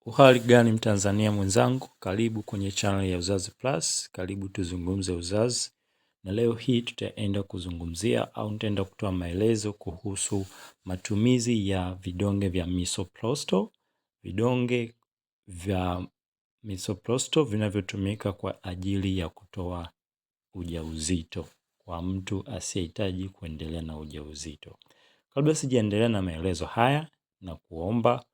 Uhali gani Mtanzania mwenzangu, karibu kwenye channel ya Uzazi Plus, karibu tuzungumze uzazi. Na leo hii tutaenda kuzungumzia au nitaenda kutoa maelezo kuhusu matumizi ya vidonge vya Misoprostol. Vidonge vya Misoprostol vinavyotumika kwa ajili ya kutoa ujauzito kwa mtu asiyehitaji kuendelea na ujauzito. Kabla sijaendelea na maelezo haya, na kuomba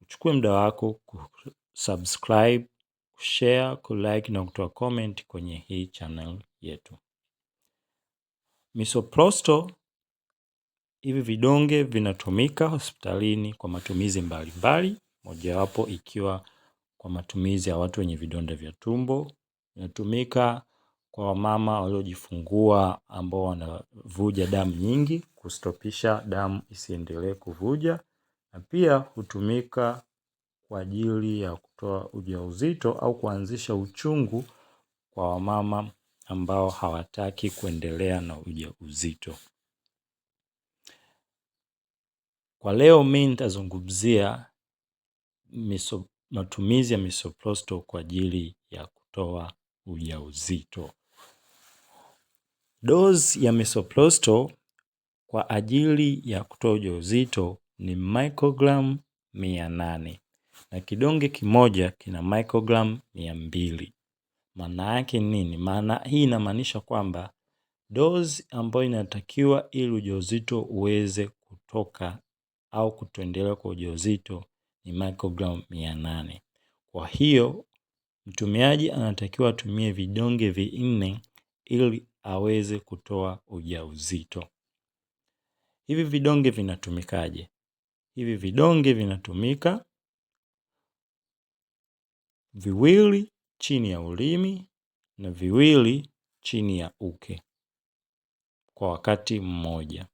uchukue muda wako kusubscribe, kushare, kulike na kutoa comment kwenye hii channel yetu. Misoprostol, hivi vidonge vinatumika hospitalini kwa matumizi mbalimbali, mojawapo ikiwa kwa matumizi ya watu wenye vidonda vya tumbo. Inatumika kwa wamama waliojifungua ambao wanavuja damu nyingi, kustopisha damu isiendelee kuvuja, na pia hutumika kwa ajili ya kutoa ujauzito au kuanzisha uchungu kwa wamama ambao hawataki kuendelea na ujauzito. Kwa leo mimi nitazungumzia matumizi ya Misoprostol kwa ajili ya kutoa ujauzito. Dozi ya Misoprostol kwa ajili ya kutoa ujauzito ni microgram 800 na kidonge kimoja kina microgram 200. Maana yake nini? Maana hii inamaanisha kwamba dozi ambayo inatakiwa ili ujauzito uweze kutoka au kutoendelea kwa ujauzito ni microgram 800. Kwa hiyo mtumiaji anatakiwa atumie vidonge 4 ili aweze kutoa ujauzito. Hivi vidonge vinatumikaje? Hivi vidonge vinatumika viwili chini ya ulimi na viwili chini ya uke kwa wakati mmoja.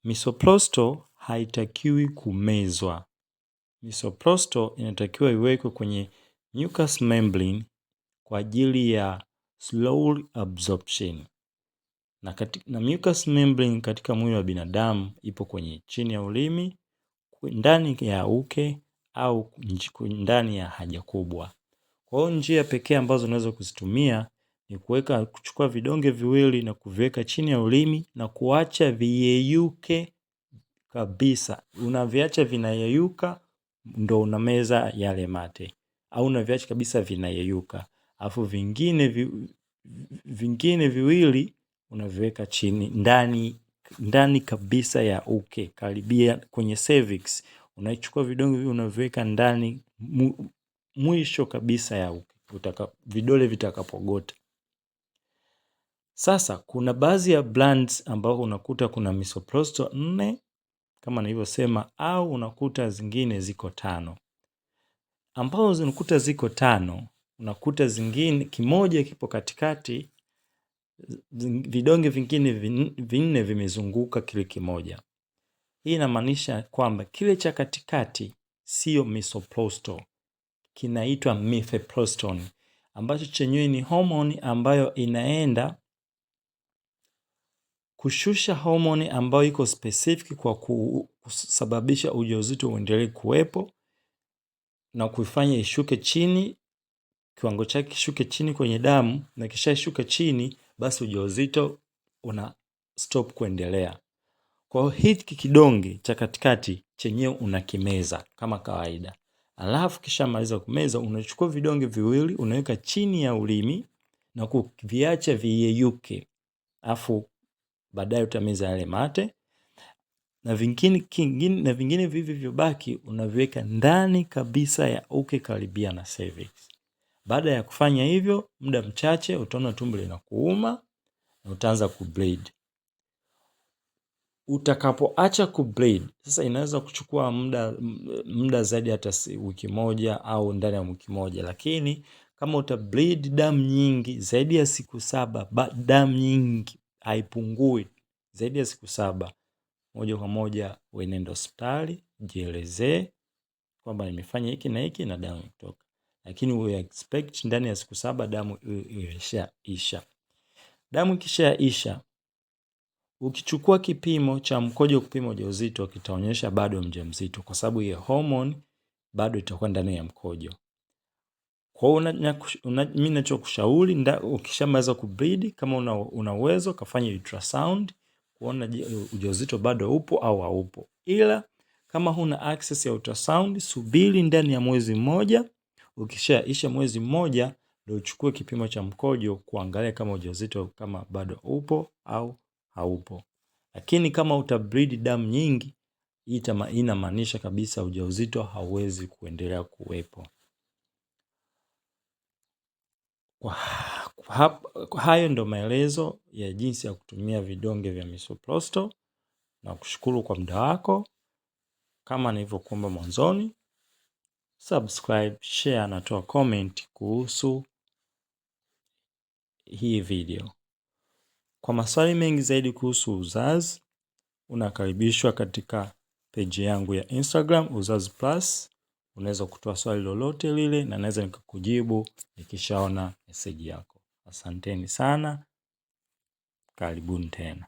Misoprostol haitakiwi kumezwa. Misoprostol inatakiwa iwekwe kwenye mucous membrane kwa ajili ya slow absorption. Na mucous membrane katika mwili wa binadamu ipo kwenye chini ya ulimi, ndani ya uke au ndani ya haja kubwa. Kwa hiyo njia pekee ambazo unaweza kuzitumia ni kuchukua vidonge viwili na kuviweka chini ya ulimi na kuacha viyeyuke kabisa. Unaviacha vinayeyuka ndo unameza yale mate, au unaviacha kabisa vinayeyuka. Alafu vingine viwili unaviweka chini ndani kabisa ya uke, karibia kwenye cervix. Unachukua vidonge hivi unaviweka ndani mwisho kabisa ya uke, vidole vitakapogota. Sasa kuna baadhi ya brands ambao unakuta kuna Misoprostol 4 kama nilivyosema, au unakuta zingine ziko 5. Ambao unakuta ziko 5, unakuta zingine kimoja kipo katikati, vidonge vingine 4 vimezunguka kile kimoja. Hii inamaanisha kwamba kile cha katikati sio Misoprostol, kinaitwa mifeprostone, ambacho chenyewe ni homoni ambayo inaenda kushusha homoni ambayo iko specific kwa kusababisha ujauzito uendelee kuwepo na kuifanya ishuke chini, kiwango chake kishuke chini kwenye damu, na kisha ishuke chini basi ujauzito una stop kuendelea. Kwa hiyo hiki kidonge cha katikati chenyewe unakimeza kama kawaida. Alafu kisha maliza kumeza, unachukua vidonge viwili unaweka chini ya ulimi na kuviacha viyeyuke. Alafu baadaye utameza yale mate, na vingine vilivyobaki unaviweka ndani kabisa ya uke karibia na cervix. Baada ya kufanya hivyo, muda mchache utaona tumbo linakuuma na utaanza kubleed. Utakapoacha kubleed, sasa inaweza kuchukua muda zaidi hata wiki moja au ndani ya wiki moja, lakini kama utableed damu nyingi zaidi ya siku 7, damu nyingi haipungui zaidi ya siku 7, moja kwa moja uende hospitali, jielezee kwamba nimefanya hiki na hiki na damu kutoka. Lakini we expect ndani ya siku 7 damu imeshaisha. Damu ikishaisha, ukichukua kipimo cha mkojo kupima ujauzito kitaonyesha bado mjamzito, kwa sababu hiyo hormone bado itakuwa ndani ya mkojo. Kwa hiyo mimi ninachokushauri, ukishamaliza kubleed, kama una uwezo kafanya ultrasound kuona ujauzito bado upo au haupo. Ila kama huna access ya ultrasound, subiri ndani ya mwezi mmoja. Ukishaisha mwezi mmoja ndio uchukue kipimo cha mkojo kuangalia kama ujauzito kama bado upo au haupo. Lakini kama utableed damu nyingi, inamaanisha kabisa ujauzito hauwezi kuendelea kuwepo. Hayo ndo maelezo ya jinsi ya kutumia vidonge vya Misoprostol, na kushukuru kwa muda wako. Kama nilivyokuomba mwanzoni, subscribe, share na toa comment kuhusu hii video. Kwa maswali mengi zaidi kuhusu uzazi, unakaribishwa katika page yangu ya Instagram Uzazi Plus. Unaweza kutoa swali lolote lile na naweza nikakujibu nikishaona message yako. Asanteni sana. Karibuni tena.